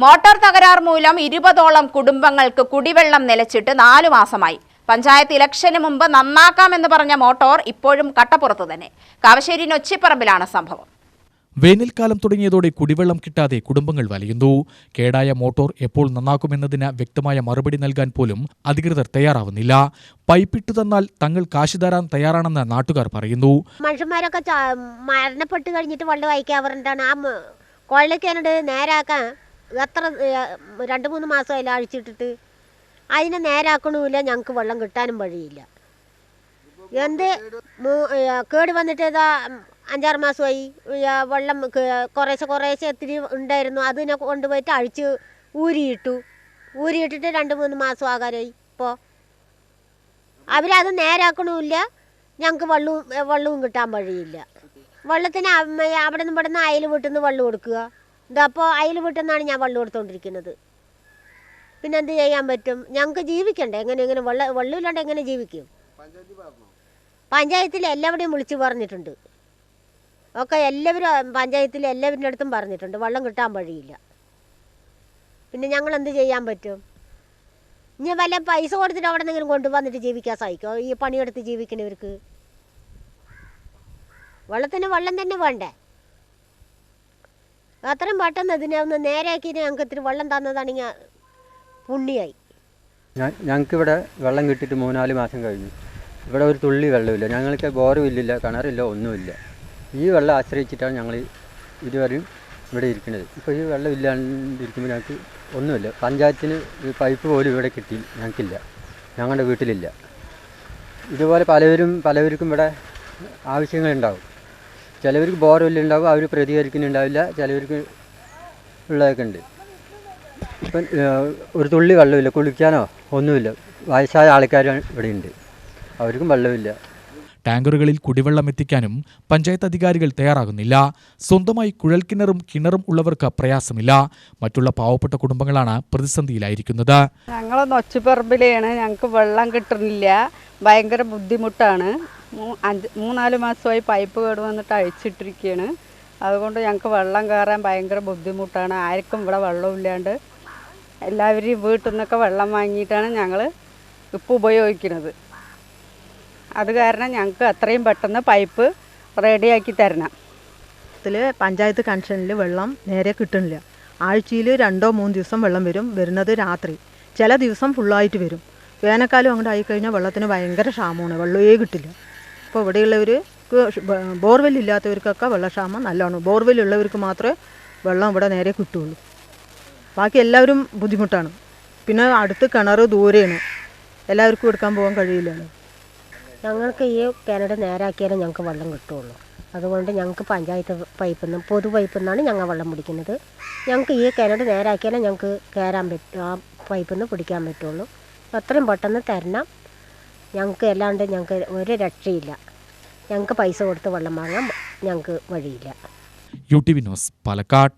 Motor തകരാർ മൂലം 20ഓളം കുടുംബങ്ങൾക്ക് കുടിവെള്ളം നിലച്ചിട്ട് 4 മാസമായി. പഞ്ചായത്ത് ഇലക്ഷന് മുമ്പ് നന്നാക്കാമെന്ന് പറഞ്ഞ മോട്ടോർ ഇപ്പോഴും കട്ടപ്പുറത്ത് തന്നെ. കാവശ്ശേരി നൊച്ചിപ്പറമ്പിലാണ് സംഭവം. വേനൽക്കാലം തുടങ്ങിയതോടെ കുടിവെള്ളം കിട്ടാതെ കുടുംബങ്ങൾ വലയുന്നു. കേടായ മോട്ടോർ എപ്പോൾ നന്നാക്കുമെന്നതിന് വ്യക്തമായ മറുപടി നൽകാൻ പോലും അധികൃതർ തയ്യാറാവുന്നില്ല. പൈപ്പിട്ടു തന്നാൽ തങ്ങൾ കാശ് തരാൻ തയ്യാറാണെന്ന് നാട്ടുകാർ പറയുന്നു. മനുഷ്യന്മാരൊക്കെ മരണപ്പെട്ട് കഴിഞ്ഞിട്ട് വെള്ളം അയക്കാറുണ്ടാണ്. ആ കൊള്ളക്കേനോട് നേരാക്കാൻ എത്ര 2-3 മാസമായില്ല അഴിച്ചിട്ടിട്ട്. അതിനെ നേരാക്കണമില്ല, ഞങ്ങൾക്ക് വെള്ളം കിട്ടാനും വഴിയില്ല. എന്ത് കേട് വന്നിട്ട് ഇതാ 5-6 മാസമായി. വെള്ളം കുറേശ്ശെ ഒത്തിരി ഉണ്ടായിരുന്നു. അതിനെ കൊണ്ടുപോയിട്ട് അഴിച്ച് ഊരിയിട്ടിട്ട് 2-3 മാസം ആകാരായി. ഇപ്പോൾ അവരത് നേരാക്കണമില്ല, ഞങ്ങൾക്ക് വെള്ളവും കിട്ടാൻ വഴിയില്ല. വെള്ളത്തിന് അവിടെ നിന്ന് ഇവിടെ നിന്ന് അയൽ വീട്ടിൽ നിന്ന് വെള്ളം കൊടുക്കുക. ഇതപ്പോൾ അയൽ വീട്ടിൽ നിന്നാണ് ഞാൻ വെള്ളം കൊടുത്തുകൊണ്ടിരിക്കുന്നത്. പിന്നെ എന്ത് ചെയ്യാൻ പറ്റും? ഞങ്ങൾക്ക് ജീവിക്കണ്ടേ? എങ്ങനെ വെള്ളമില്ലാണ്ട് എങ്ങനെ ജീവിക്കും? പഞ്ചായത്തിൽ എല്ലാവരുടെയും വിളിച്ച് പറഞ്ഞിട്ടുണ്ട്. ഒക്കെ പഞ്ചായത്തിൽ എല്ലാവരുടെ അടുത്തും പറഞ്ഞിട്ടുണ്ട് വെള്ളം കിട്ടാൻ വഴിയില്ല. പിന്നെ ഞങ്ങൾ എന്ത് ചെയ്യാൻ പറ്റും? ഇനി വല്ല പൈസ കൊടുത്തിട്ട് അവിടെ നിന്നെങ്കിലും കൊണ്ടുവന്നിട്ട് ജീവിക്കാൻ സാധിക്കുമോ ഈ പണിയെടുത്ത് ജീവിക്കുന്നവർക്ക്? വെള്ളത്തിന് വെള്ളം തന്നെ വേണ്ടേ? അത്രയും പെട്ടെന്ന് ഇതിനെ ഒന്ന് നേരെയാക്കി ഞങ്ങൾക്ക് ഇത്തിരി വെള്ളം തന്നതാണെങ്കിൽ പുണ്യായി. ഞങ്ങൾക്കിവിടെ വെള്ളം കിട്ടിയിട്ട് 3-4 മാസം കഴിഞ്ഞു. ഇവിടെ ഒരു തുള്ളി വെള്ളമില്ല. ഞങ്ങൾക്ക് ബോറുമില്ല, കിണറില്ല, ഒന്നുമില്ല. ഈ വെള്ളം ആശ്രയിച്ചിട്ടാണ് ഞങ്ങൾ ഇതുവരെയും ഇവിടെ ഇരിക്കുന്നത്. ഇപ്പോൾ ഈ വെള്ളം ഇല്ലാണ്ടിരിക്കുമ്പോൾ ഞങ്ങൾക്ക് ഒന്നുമില്ല. പഞ്ചായത്തിന് പൈപ്പ് പോലും ഇവിടെ കിട്ടി ഞങ്ങൾക്കില്ല, ഞങ്ങളുടെ വീട്ടിലില്ല. ഇതുപോലെ പലവർക്കും ഇവിടെ ആവശ്യങ്ങളുണ്ടാവും. ചിലവർക്ക് ബോർവെല്ലുണ്ടാവും, അവർ പ്രതികരിക്കുന്നുണ്ടാവില്ല. ചിലവർക്ക് ഉള്ളതൊക്കെ ഉണ്ട്. ഇപ്പം ഒരു തുള്ളി വെള്ളമില്ല, കുളിക്കാനോ ഒന്നുമില്ല. വയസ്സായ ആൾക്കാർ ഇവിടെ ഉണ്ട്, അവർക്കും വെള്ളമില്ല. ടാങ്കറുകളിൽ കുടിവെള്ളം എത്തിക്കാനും പഞ്ചായത്ത് അധികാരികൾ തയ്യാറാകുന്നില്ല. സ്വന്തമായി കുഴൽക്കിണറും കിണറും ഉള്ളവർക്ക് പ്രയാസമില്ല. മറ്റുള്ള പാവപ്പെട്ട കുടുംബങ്ങളാണ് പ്രതിസന്ധിയിലായിരിക്കുന്നത്. ഞങ്ങൾ നൊച്ചിപ്പറമ്പിലാണ്. ഞങ്ങൾക്ക് വെള്ളം കിട്ടുന്നില്ല, ഭയങ്കര ബുദ്ധിമുട്ടാണ്. 3-4 മാസമായി പൈപ്പ് കേട് വന്നിട്ട് അഴിച്ചിട്ടിരിക്കുകയാണ്. അതുകൊണ്ട് ഞങ്ങൾക്ക് വെള്ളം കയറാൻ ഭയങ്കര ബുദ്ധിമുട്ടാണ്. ആർക്കും ഇവിടെ വെള്ളമില്ലാണ്ട് എല്ലാവരും വീട്ടിൽ നിന്നൊക്കെ വെള്ളം വാങ്ങിയിട്ടാണ് ഞങ്ങൾ ഇപ്പോൾ ഉപയോഗിക്കുന്നത്. അത് കാരണം ഞങ്ങൾക്ക് എത്രയും പെട്ടെന്ന് പൈപ്പ് റെഡിയാക്കി തരണം. പഞ്ചായത്ത് കണക്ഷനിൽ വെള്ളം നേരെ കിട്ടുന്നില്ല. ആഴ്ചയിൽ 2-3 ദിവസം വെള്ളം വരും, വരുന്നത് രാത്രി. ചില ദിവസം ഫുള്ളായിട്ട് വരും. വേനൽക്കാലം അങ്ങോട്ട് ആയിക്കഴിഞ്ഞാൽ വെള്ളത്തിന് ഭയങ്കര ക്ഷാമമാണ്, വെള്ളമേ കിട്ടില്ല. അപ്പോൾ ഇവിടെയുള്ളവർക്ക് ബോർവെല്ലില്ലാത്തവർക്കൊക്കെ വെള്ളക്ഷാമം നല്ലോണം. ബോർവെല്ലുള്ളവർക്ക് മാത്രമേ വെള്ളം ഇവിടെ നേരെ കിട്ടുള്ളൂ. ബാക്കി എല്ലാവരും ബുദ്ധിമുട്ടാണ്. പിന്നെ അടുത്ത് കിണർ ദൂരെയാണ്, എല്ലാവർക്കും എടുക്കാൻ പോകാൻ കഴിയില്ലല്ലോ. ഞങ്ങൾക്ക് ഈ കിണർ നേരാക്കിയാലേ ഞങ്ങൾക്ക് വെള്ളം കിട്ടുള്ളൂ. അതുകൊണ്ട് ഞങ്ങൾക്ക് പഞ്ചായത്ത് പൈപ്പിൽ നിന്ന് പൊതു പൈപ്പിൽ നിന്നാണ് ഞങ്ങൾ വെള്ളം പിടിക്കുന്നത്. ഞങ്ങൾക്ക് ഈ കിണർ നേരാക്കിയാലേ ഞങ്ങൾക്ക് കയറാൻ പറ്റും, ആ പൈപ്പിൽ നിന്ന് പിടിക്കാൻ പറ്റുള്ളൂ. അത്രയും പെട്ടെന്ന് തരണം ഞങ്ങൾക്ക്. അല്ലാണ്ട് ഞങ്ങൾക്ക് ഒരു രക്ഷയില്ല. ഞങ്ങൾക്ക് പൈസ കൊടുത്ത് വെള്ളം വാങ്ങാൻ ഞങ്ങൾക്ക് വഴിയില്ല. UTV news, Palakkad.